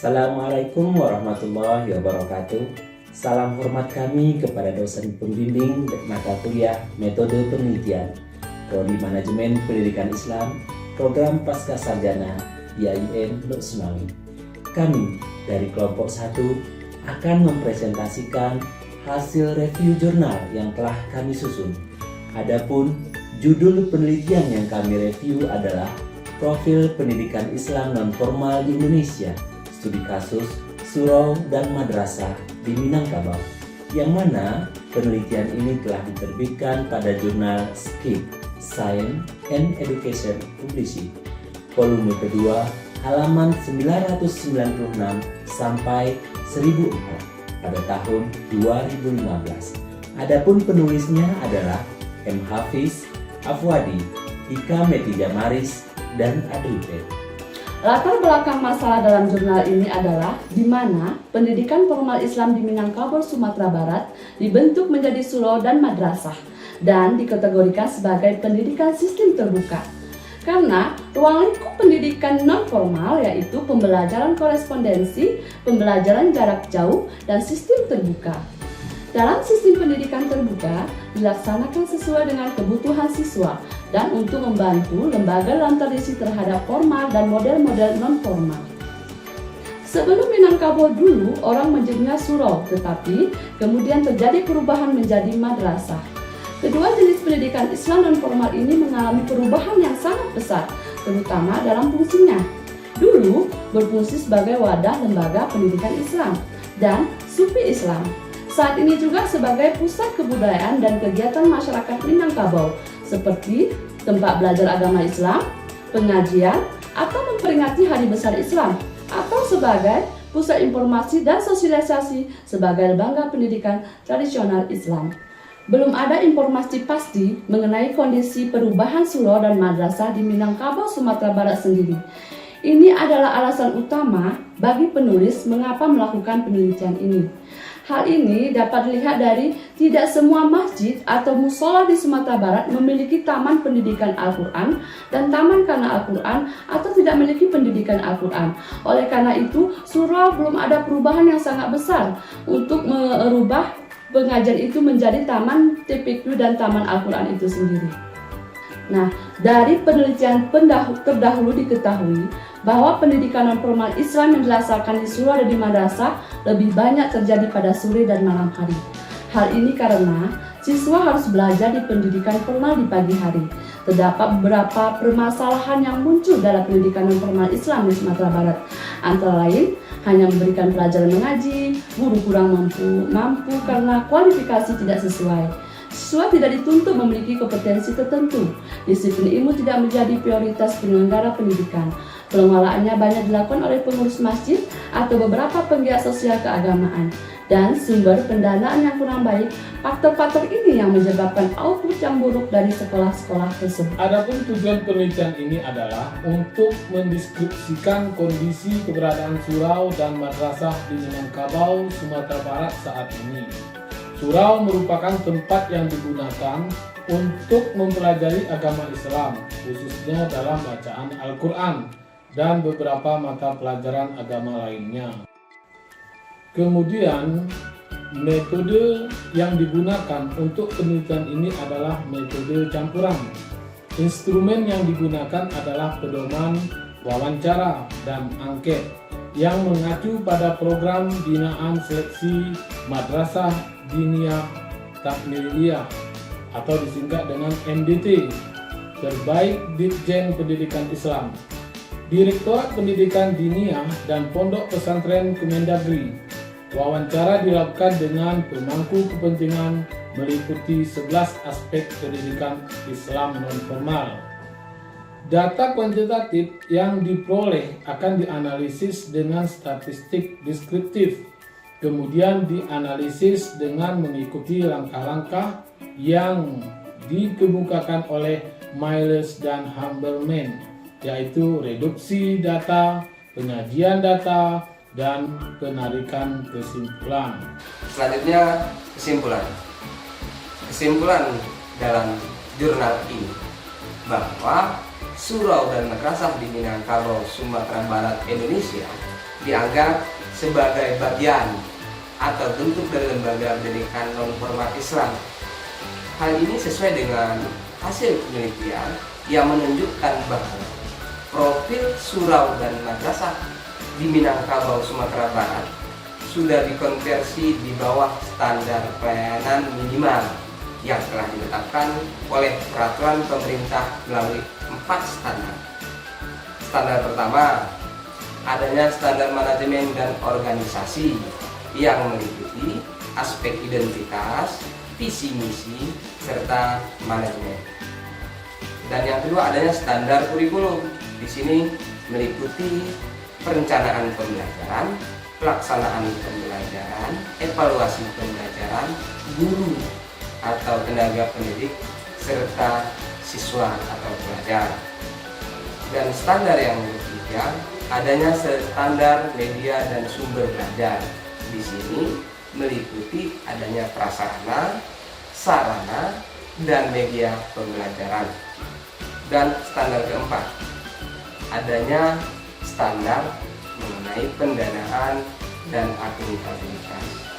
Assalamualaikum warahmatullahi wabarakatuh. Salam hormat kami kepada dosen pembimbing mata kuliah Metode Penelitian Prodi Manajemen Pendidikan Islam Program Pascasarjana IAIN Lok Sumawi. Kami dari kelompok 1 akan mempresentasikan hasil review jurnal yang telah kami susun. Adapun judul penelitian yang kami review adalah Profil Pendidikan Islam Non-Formal di Indonesia, Studi Kasus Surau dan Madrasah di Minangkabau, yang mana penelitian ini telah diterbitkan pada jurnal SKIP, Science and Education Publishing, volume kedua, halaman 996 sampai 1004 pada tahun 2015. Adapun penulisnya adalah M. Hafiz, Afwadi, Ika Metija Maris, dan Adrite. Latar belakang masalah dalam jurnal ini adalah di mana pendidikan formal Islam di Minangkabau, Sumatera Barat dibentuk menjadi surau dan madrasah dan dikategorikan sebagai pendidikan sistem terbuka. Karena ruang lingkup pendidikan non-formal yaitu pembelajaran korespondensi, pembelajaran jarak jauh, dan sistem terbuka. Dalam sistem pendidikan terbuka dilaksanakan sesuai dengan kebutuhan siswa dan untuk membantu lembaga dalam tradisi terhadap formal dan model-model non-formal. Sebelum Minangkabau dulu orang menyebutnya surau, tetapi kemudian terjadi perubahan menjadi madrasah. Kedua jenis pendidikan Islam non-formal ini mengalami perubahan yang sangat besar, terutama dalam fungsinya. Dulu berfungsi sebagai wadah lembaga pendidikan Islam dan sufi Islam. Saat ini juga sebagai pusat kebudayaan dan kegiatan masyarakat Minangkabau, seperti tempat belajar agama Islam, pengajian, atau memperingati hari besar Islam, atau sebagai pusat informasi dan sosialisasi sebagai lembaga pendidikan tradisional Islam. Belum ada informasi pasti mengenai kondisi perubahan surau dan madrasah di Minangkabau, Sumatera Barat sendiri. Ini adalah alasan utama bagi penulis mengapa melakukan penelitian ini. Hal ini dapat dilihat dari tidak semua masjid atau musola di Sumatera Barat memiliki taman pendidikan Al-Quran dan taman kana Al-Quran atau tidak memiliki pendidikan Al-Quran. Oleh karena itu, surau belum ada perubahan yang sangat besar untuk merubah pengajian itu menjadi taman TPQ dan taman Al-Quran itu sendiri. Nah, dari penelitian terdahulu diketahui bahwa pendidikan non-formal Islam yang dilaksanakan di surau dan di madrasah lebih banyak terjadi pada sore dan malam hari. Hal ini karena siswa harus belajar di pendidikan formal di pagi hari. Terdapat beberapa permasalahan yang muncul dalam pendidikan non-formal Islam di Sumatera Barat. Antara lain, hanya memberikan pelajaran mengaji, guru kurang mampu karena kualifikasi tidak sesuai. Siswa tidak dituntut memiliki kompetensi tertentu. Disiplin ilmu tidak menjadi prioritas penyelenggara pendidikan. Pengelolaannya banyak dilakukan oleh pengurus masjid atau beberapa penggiat sosial keagamaan. Dan sumber pendanaan yang kurang baik, faktor-faktor ini yang menyebabkan output yang buruk dari sekolah-sekolah tersebut. Adapun tujuan penelitian ini adalah untuk mendeskripsikan kondisi keberadaan surau dan madrasah di Minangkabau, Sumatera Barat saat ini. Surau merupakan tempat yang digunakan untuk mempelajari agama Islam, khususnya dalam bacaan Al-Quran dan beberapa mata pelajaran agama lainnya. Kemudian, metode yang digunakan untuk penelitian ini adalah metode campuran. Instrumen yang digunakan adalah pedoman, wawancara, dan angket yang mengacu pada program binaan seleksi Madrasah Diniyah Takmiliyah atau disingkat dengan MDT, terbaik Ditjen Pendidikan Islam, Direktorat Pendidikan Diniyah dan Pondok Pesantren Kemendagri. Wawancara dilakukan dengan pemangku kepentingan meliputi 11 aspek pendidikan Islam non-formal. Data kuantitatif yang diperoleh akan dianalisis dengan statistik deskriptif, kemudian dianalisis dengan mengikuti langkah-langkah yang dikemukakan oleh Miles dan Hamberman, yaitu reduksi data, penyajian data, dan penarikan kesimpulan. Selanjutnya kesimpulan. Kesimpulan dalam jurnal ini bahwa surau dan madrasah di Minangkabau, Sumatera Barat, Indonesia dianggap sebagai bagian atau bentuk dari lembaga pendidikan non-formal Islam. Hal ini sesuai dengan hasil penelitian yang menunjukkan bahwa profil surau dan madrasah di Minangkabau, Sumatera Barat sudah dikonversi di bawah standar pelayanan minimal yang telah ditetapkan oleh peraturan pemerintah melalui 4 standar. Standar pertama, adanya standar manajemen dan organisasi yang meliputi aspek identitas, visi misi, serta manajemen. Dan yang kedua, adanya standar kurikulum. Di sini meliputi perencanaan pembelajaran, pelaksanaan pembelajaran, evaluasi pembelajaran, guru atau tenaga pendidik, serta siswa atau pelajar. Dan standar yang ketiga, adanya standar media dan sumber belajar. Di sini meliputi adanya prasarana, sarana, dan media pembelajaran. Dan standar keempat, adanya standar mengenai pendanaan dan akuntabilitas.